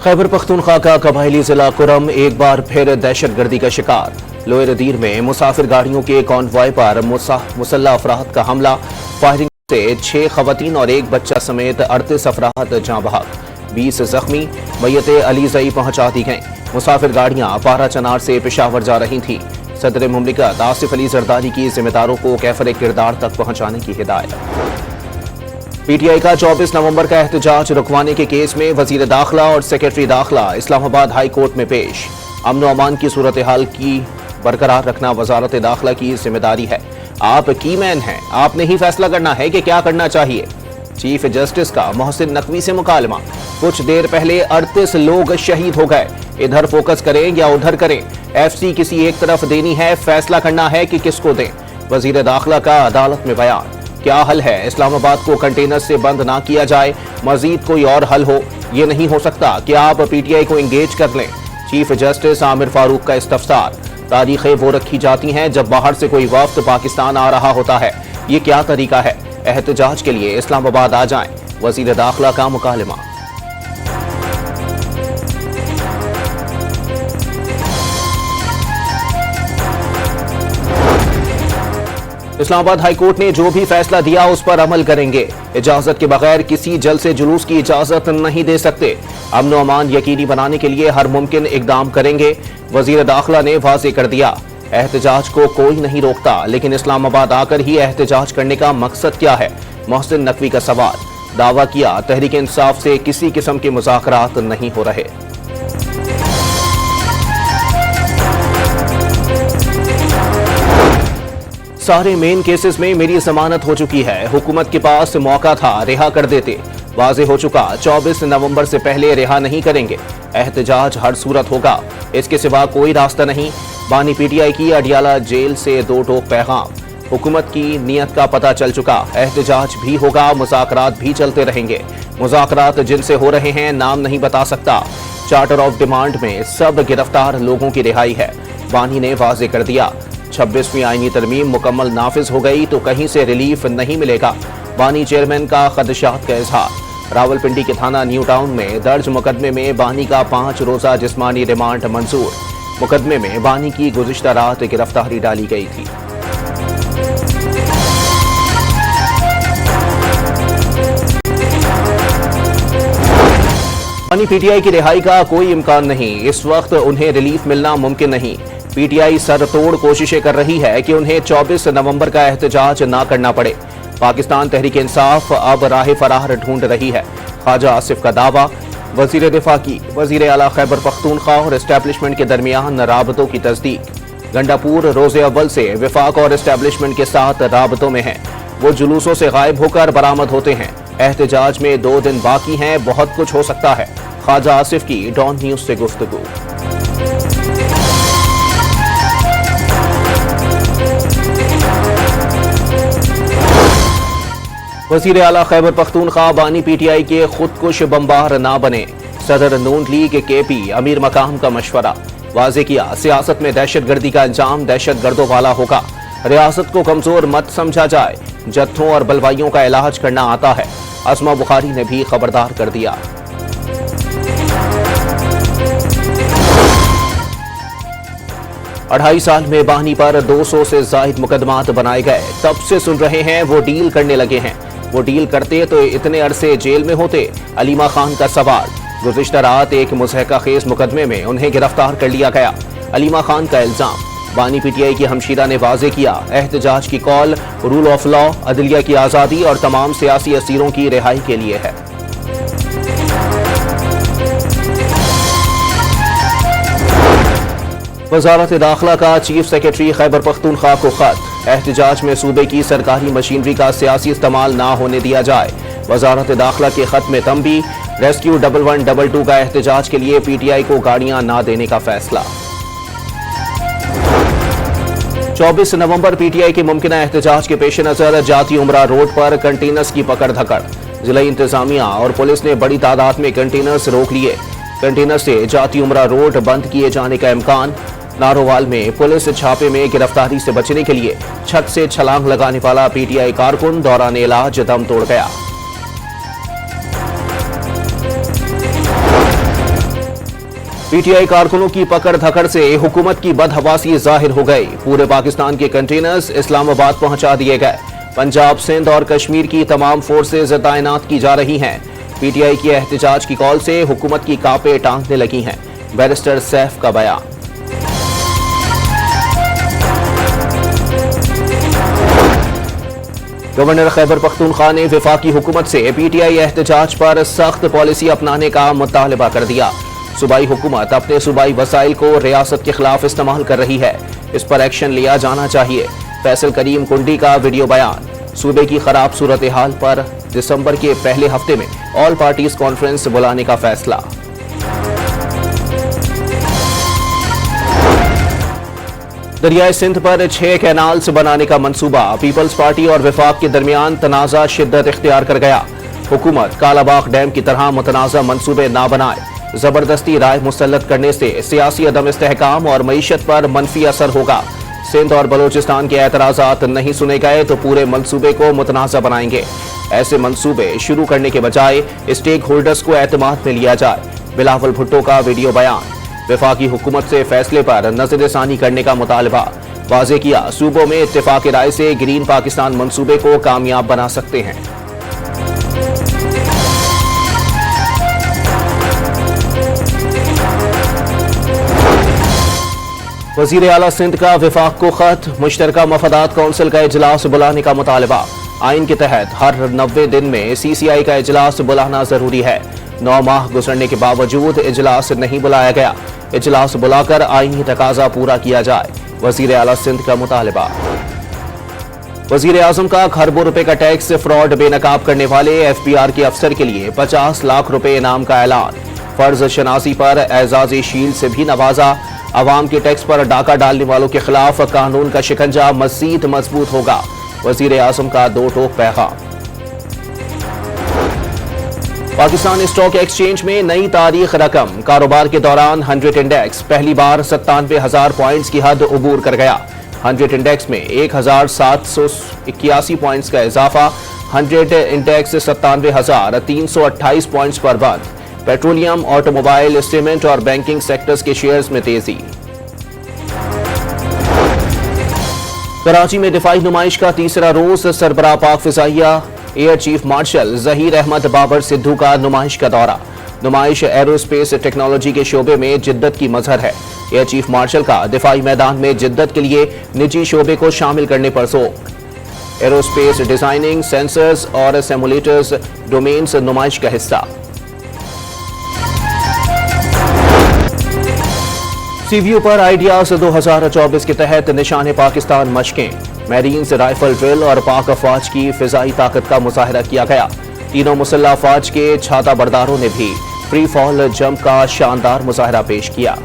खैबर पख्तूनख्वा का कबायली जिला कुरम एक बार फिर दहशतगर्दी का शिकार। लोअर दीर में मुसाफिर गाड़ियों के कॉन्वॉय पर मुसल्लह अफराद का हमला। फायरिंग से 6 खवातीन और 1 बच्चा समेत 38 अफराद जाँ बहक, 20 जख्मी। मैयतें अलीजई पहुंचा दी गईं। मुसाफिर गाड़ियां पारा चनार से पेशावर जा रही थीं। सदर मुमलिकत आसिफ अली जरदारी की जिम्मेदारों को कैफर किरदार तक पहुंचाने की हिदायत। पीटीआई का 24 नवंबर का एहतजाज रुकवाने के केस में वजीर दाखिला और सेक्रेटरी दाखिला इस्लामाबाद हाई कोर्ट में पेश। अमन व अमान की सूरत हाल की बरकरार रखना वजारत दाखिला की जिम्मेदारी है। आप की मैन हैं, आपने ही फैसला करना है कि क्या करना चाहिए। चीफ जस्टिस का मोहसिन नकवी से मुकालमा। कुछ देर पहले 38 लोग शहीद हो गए, इधर फोकस करें या उधर करें, एफसी किसी एक तरफ देनी है, फैसला करना है कि किसको दें। वजीर दाखिला का अदालत में बयान। क्या हल है? इस्लामाबाद को कंटेनर से बंद ना किया जाए, मजीद कोई और हल हो। ये नहीं हो सकता कि आप पीटीआई को एंगेज कर लें। चीफ जस्टिस आमिर फारूक का इस्तफसार। तारीखें वो रखी जाती हैं जब बाहर से कोई वफ्द पाकिस्तान आ रहा होता है। ये क्या तरीका है? एहतजाज के लिए इस्लामाबाद आ जाएं। वजीर दाखिला का मुकालमा। इस्लामाबाद हाई कोर्ट ने जो भी फैसला दिया उस पर अमल करेंगे। इजाजत के बगैर किसी जलसे जुलूस की इजाजत नहीं दे सकते। अमन व अमान यकीनी बनाने के लिए हर मुमकिन इकदाम करेंगे। वजीर दाखिला ने वाज़ेह कर दिया, एहतजाज को कोई नहीं रोकता, लेकिन इस्लामाबाद आकर ही एहतजाज करने का मकसद क्या है? मोहसिन नकवी का सवाल। दावा किया, तहरीक इंसाफ से किसी किस्म के मुज़ाकरात नहीं हो रहे। सारे मेन केसेस में मेरी जमानत हो चुकी है। हुकूमत के पास मौका था, रिहा कर देते। वाज़े हो चुका, 24 नवंबर से पहले रिहा नहीं करेंगे। एहतजाज हर सूरत होगा, इसके सिवा कोई रास्ता नहीं। बानी पीटीआई की अडियाला जेल से 2 टोक पैगाम। हुकूमत की नीयत का पता चल चुका, एहतजाज भी होगा, मुज़ाकरात भी चलते रहेंगे। मुज़ाकरात जिनसे हो रहे हैं नाम नहीं बता सकता। चार्टर ऑफ डिमांड में सब गिरफ्तार लोगों की रिहाई है। बानी ने वाज़े कर दिया, 26वीं आईनी तरमीम मुकम्मल नाफिज हो गई तो कहीं से रिलीफ नहीं मिलेगा। बानी चेयरमैन का खदशात का इजहार। रावलपिंडी के थाना न्यू टाउन में दर्ज मुकदमे में बानी का 5 रोजा जिस्मानी रिमांड मंजूर। मुकदमे में बानी की गुज़िश्ता रात गिरफ्तारी डाली गई थी। बानी पीटीआई की रिहाई का कोई इम्कान नहीं। इस वक्त उन्हें रिलीफ मिलना मुमकिन नहीं। पीटीआई सरतोड़ कोशिशें कर रही है कि उन्हें 24 नवंबर का एहतजाज ना करना पड़े। पाकिस्तान तहरीक इंसाफ अब राह फरार ढूंढ रही है। ख्वाजा आसिफ का दावा। वजीर दिफा की वजीर आला खैबर पख्तूनख्वा और एस्टेब्लिशमेंट के दरमियान राबतों की तस्दीक। गंडापुर रोजे अव्वल से विफाक और एस्टेब्लिशमेंट के साथ राबतों में है। वो जुलूसों से गायब होकर बरामद होते हैं। एहतजाज में 2 दिन बाकी हैं, बहुत कुछ हो सकता है। ख्वाजा आसिफ की डॉन न्यूज से गुफ्तगू। वज़ीर आला खैबर पख्तूनख्वा बानी पीटीआई के खुदकुश बमबार ना बने। सदर नून लीग केपी अमीर मकाम का मशवरा। वाज़े किया, सियासत में दहशतगर्दी का अंजाम दहशत गर्दों वाला होगा। रियासत को कमजोर मत समझा जाए। जत्थों और बलवाइयों का इलाज करना आता है। अस्मा बुखारी ने भी खबरदार कर दिया। अढ़ाई साल में बानी पर 200 से जायद मुकदमात बनाए गए। तब से सुन रहे हैं वो डील करने लगे हैं। वो डील करते तो इतने अरसे जेल में होते। अलीमा खान का सवाल। गुज़िश्ता रात एक मुज़हका खेज मुकदमे में उन्हें गिरफ्तार कर लिया गया। अलीमा खान का इल्जाम। बानी पीटीआई की हमशीरा ने वाज़े किया, एहतजाज की कॉल रूल ऑफ लॉ, अदलिया की आज़ादी और तमाम सियासी असीरों की रिहाई के लिए है। वजारत दाखिला का चीफ सेक्रेटरी खैबर पख्तूनख्वा को खत। एहतजाज में सूबे की सरकारी मशीनरी का सियासी इस्तेमाल ना होने दिया जाए। वजारत दाखिला के खत में तंबी। रेस्क्यू 1122 का एहतजाज के लिए पीटीआई को गाड़ियां ना देने का फैसला। 24 नवंबर पीटीआई के मुमकिना एहतजाज के पेश नजर जाती उमरा रोड पर कंटेनर्स की पकड़ धकड़। जिला इंतजामिया और पुलिस ने बड़ी तादाद में कंटेनर्स रोक लिए। कंटेनर से जाती उमरा रोड बंद किए जाने का इम्कान। नारोवाल में पुलिस छापे में गिरफ्तारी से बचने के लिए छत से छलांग लगाने वाला पीटीआई कारकुन दौरान इलाज दम तोड़ गया। पीटीआई कारकुनों की पकड़ धकड़ से हुकूमत की बदहवासी जाहिर हो गई। पूरे पाकिस्तान के कंटेनर्स इस्लामाबाद पहुंचा दिए गए। पंजाब, सिंध और कश्मीर की तमाम फोर्सेज तैनात की जा रही हैं। पीटीआई की एहतजाज की कॉल से हुकूमत की कांपे टांगने लगी हैं। बैरिस्टर सैफ का बयान। गवर्नर खैबर पख्तूनख्वा ने वफाकी हुकूमत से पीटीआई एहतजाज पर सख्त पॉलिसी अपनाने का मुतालबा कर दिया। सूबाई हुकूमत अपने सूबाई वसाइल को रियासत के खिलाफ इस्तेमाल कर रही है, इस पर एक्शन लिया जाना चाहिए। फैसल करीम कुंडी का वीडियो बयान। सूबे की खराब सूरत हाल पर दिसंबर के पहले हफ्ते में ऑल पार्टीज कॉन्फ्रेंस बुलाने का फैसला। दरियाए सिंध पर 6 कैनाल्स बनाने का मंसूबा। पीपल्स पार्टी और वफाक के दरमियान तनाज़ा शिद्दत इख्तियार कर गया। हुकूमत कालाबाग डैम की तरह मुतनाज़ा मंसूबे ना बनाए। जबरदस्ती राय मुसल्लत करने से सियासी अदम इस्तेहकाम और मईशत पर मनफी असर होगा। सिंध और बलोचिस्तान के एतराज़ात नहीं सुने गए तो पूरे मंसूबे को मुतनाज़ा बनाएंगे। ऐसे मंसूबे शुरू करने के बजाय स्टेक होल्डर्स को एतमाद में लिया जाए। बिलावल भुट्टो का वीडियो बयान। वफाकी हुकूमत से फैसले पर नजरसानी करने का मुतालबा। वाज़े किया, सूबों में इत्तेफाक राय से ग्रीन पाकिस्तान मंसूबे को कामयाब बना सकते हैं। वज़ीर आला सिंध का वफाक को खत। मुश्तरका मफादात कौंसिल का इजलास बुलाने का मुतालबा। आइन के तहत हर 90 दिन में CCI का इजलास बुलाना जरूरी है। 9 माह गुजरने के बावजूद इजलास नहीं बुलाया गया। इजलास बुलाकर आईनी तकाजा पूरा किया जाए। वज़ीर आला सिंध का मुतालबा। वज़ीर आज़म का खरबों रुपए का टैक्स फ्रॉड बेनकाब करने वाले FBR के अफसर के लिए 50 लाख रुपए इनाम का ऐलान। फर्ज शनासी पर एजाज़ी शील्ड से भी नवाजा। अवाम के टैक्स पर डाका डालने वालों के खिलाफ कानून का शिकंजा मज़ीद मजबूत होगा। वज़ीर आज़म का 2 टोक पैगाम। पाकिस्तान स्टॉक एक्सचेंज में नई तारीख रकम। कारोबार के दौरान 100 इंडेक्स पहली बार 97,000 पॉइंट्स की हद उबूर कर गया। 100 इंडेक्स में 1,781 पॉइंट्स का इजाफा। 100 इंडेक्स 97,328 पॉइंट्स पर बंद। पेट्रोलियम, ऑटोमोबाइल, सीमेंट और बैंकिंग सेक्टर्स के शेयर्स में तेजी। कराची में दिफाई नुमाइश का तीसरा रोज। सरबराह पाक फिजाइया air chief marshal Zaheer Ahmed Babar Sidhu का नुमाइश का दौरा। नुमाइश एरोस्पेस टेक्नोलॉजी के शोबे में जिद्दत की मजहर है। एयर चीफ मार्शल का दिफाई मैदान में जिद्दत के लिए निजी शोबे को शामिल करने पर जोर। एरोस्पेस डिजाइनिंग, सेंसर्स और सिमुलेटर्स डोमेन्स नुमाइश का हिस्सा। CVO पर आइडियाज 2024 के तहत निशाने पाकिस्तान मशकें। मैरीन्स, राइफल ड्रिल और पाक अफवाज की फिजाई ताकत का मुजाहरा किया गया। तीनों मुसल्लह अफवाज के छाता बरदारों ने भी फ्री फॉल जंप का शानदार मुजाहरा पेश किया।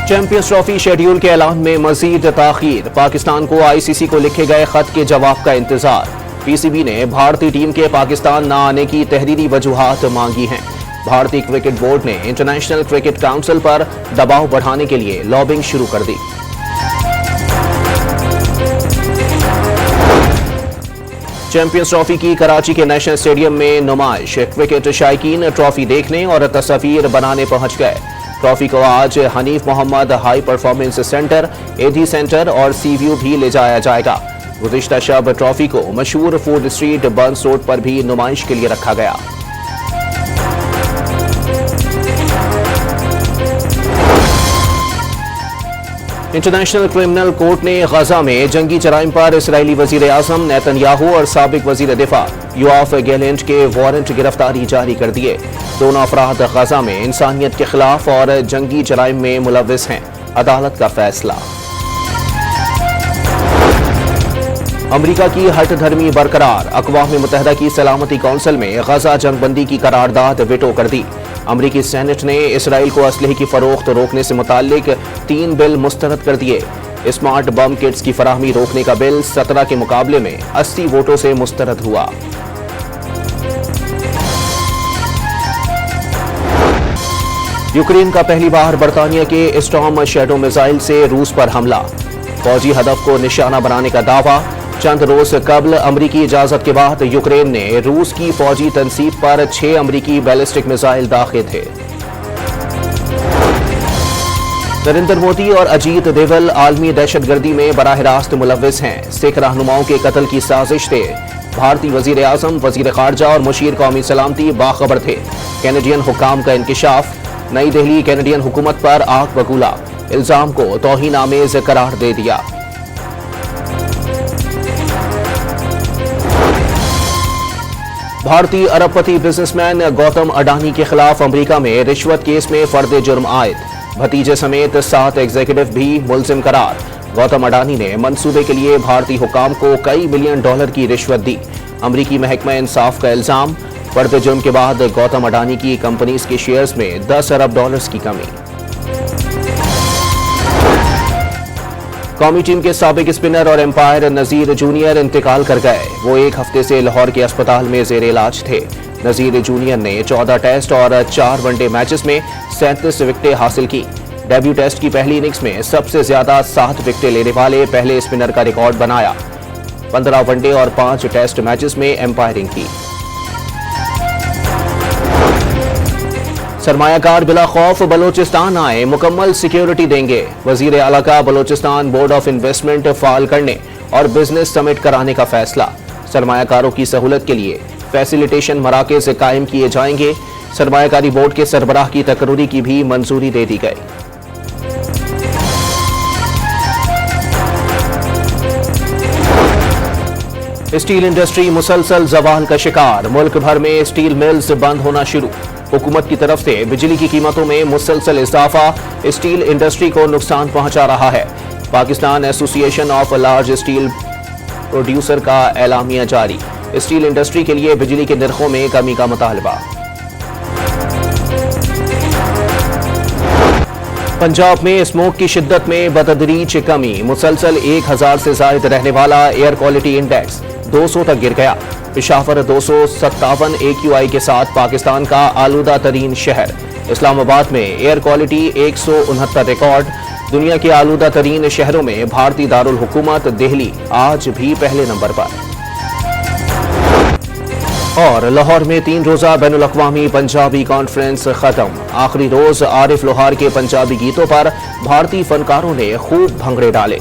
चैंपियंस ट्रॉफी शेड्यूल के ऐलान में मजीद ताखीर। पाकिस्तान को ICC को लिखे गए खत के जवाब का इंतजार। PCB ने भारतीय टीम के पाकिस्तान न आने की तहरीरी वजूहात मांगी हैं। भारतीय क्रिकेट बोर्ड ने इंटरनेशनल क्रिकेट काउंसिल पर दबाव बढ़ाने के लिए लॉबिंग शुरू कर दी। चैंपियंस ट्रॉफी की कराची के नेशनल स्टेडियम में नुमाइश। क्रिकेट शायकीन ट्रॉफी देखने और तस्वीर बनाने पहुंच गए। ट्रॉफी को आज Hanif Mohammad high performance centre, AD centre और CVO भी ले जाया जाएगा। गुज़िश्ता शब ट्रॉफी को मशहूर फूड स्ट्रीट बर्न्स रोड पर भी नुमाइश के लिए रखा गया। इंटरनेशनल क्रिमिनल कोर्ट ने गजा में जंगी जराइम पर इसराइली वजीर आजम नेतन्याहू और साबिक वजीर दिफा योआफ गैलेंट के वारंट गिरफ्तारी जारी कर दिए। दोनों अफराद गजा में इंसानियत के खिलाफ और जंगी जराइम में मुलव्विस हैं। अदालत का फैसला। अमरीका की हट धर्मी बरकरार। अक़वाम मुत्तहिदा की सलामती कौंसिल में गजा जंगबंदी की करारदाद वेटो कर दी। अमरीकी सेनेट ने इसराइल को असलहे की फरोख्त रोकने से मुताल्लिक 3 बिल मुस्तरद कर दिए। स्मार्ट बम किट्स की फराहमी रोकने का बिल 17 के मुकाबले में 80 वोटों से मुस्तरद हुआ। यूक्रेन का पहली बार बरतानिया के स्टॉर्म शैडो मिसाइल से रूस पर हमला। फौजी हदफ को निशाना बनाने का दावा। चंद रोज कबल अमरीकी इजाजत के बाद यूक्रेन ने रूस की फौजी तनसीब पर 6 अमरीकी बैलिस्टिक मिसाइल दागे थे। नरेंद्र मोदी और अजीत देवल आलमी दहशतगर्दी में बराह रास्त मुलव्विस हैं। सिख रहनुमाओं के कत्ल की साजिश थे। भारतीय वजीर आजम, वजीर खारजा और मुशीर कौमी सलामती बाखबर थे। कैनेडियन हुक्काम का इंकिशाफ। नई दिल्ली कैनेडियन हुकूमत पर आग बबूला, इल्जाम को तौहीन आमेज करार दे दिया। भारतीय अरबपति बिजनेसमैन गौतम अडानी के खिलाफ अमेरिका में रिश्वत केस में फर्द जुर्म आयद। भतीजे समेत 7 एग्जीक्यूटिव भी मुलजिम करार। गौतम अडानी ने मंसूबे के लिए भारतीय हुकाम को कई मिलियन डॉलर की रिश्वत दी। अमरीकी महकमा इंसाफ का इल्जाम। फर्द जुर्म के बाद गौतम अडानी की कंपनीज के शेयर्स में 10 अरब डॉलर्स की कमी। कौमी टीम के साबिक स्पिनर और एम्पायर नजीर जूनियर इंतकाल कर गए। वो एक हफ्ते से लाहौर के अस्पताल में जेर इलाज थे। नजीर जूनियर ने 14 टेस्ट और 4 वनडे मैचेस में 37 विकेटें हासिल की। डेब्यू टेस्ट की पहली इनिंग्स में सबसे ज्यादा 7 विकेटें लेने वाले पहले स्पिनर का रिकॉर्ड बनाया। 15 वनडे और 5 टेस्ट मैचेस में एम्पायरिंग की। सरमायाकार बिला खौफ बलोचिस्तान आए, मुकम्मल सिक्योरिटी देंगे। वजीर आला का बलोचिस्तान बोर्ड ऑफ इन्वेस्टमेंट फाल करने और बिजनेस समिट कराने का फैसला। सरमायाकारों की सहूलत के लिए फैसिलिटेशन मराकज़ कायम किए जाएंगे। सरमायाकारी बोर्ड के सरबराह की तकरीरी की भी मंजूरी दे दी गई। स्टील इंडस्ट्री मुसलसल जवाल का शिकार। मुल्क भर में स्टील मिल्स बंद होना शुरू। हुकूमत की तरफ से बिजली की कीमतों में मुसलसल इजाफा स्टील इंडस्ट्री को नुकसान पहुंचा रहा है। Pakistan association of large steel producer का एलामिया जारी। स्टील इंडस्ट्री के लिए बिजली के निर्खों में कमी का मुतालबा। पंजाब में स्मोक की शिद्दत में बतदरीज कमी। मुसलसल 1000 से ज्यादा रहने वाला एयर क्वालिटी इंडेक्स 200 तक गिर गया। पेशावर 257 AQI के साथ पाकिस्तान का आलूदा तरीन शहर। इस्लामाबाद में एयर क्वालिटी 169 रिकॉर्ड। दुनिया के आलूदा तरीन शहरों में भारतीय दारुल हुकूमत दिल्ली आज भी पहले नंबर पर। और लाहौर में 3 रोजा बैनुल अक़वामी पंजाबी कॉन्फ्रेंस खत्म। आखिरी रोज आरिफ लोहार के पंजाबी गीतों पर भारतीय फनकारों ने खूब भंगड़े डाले।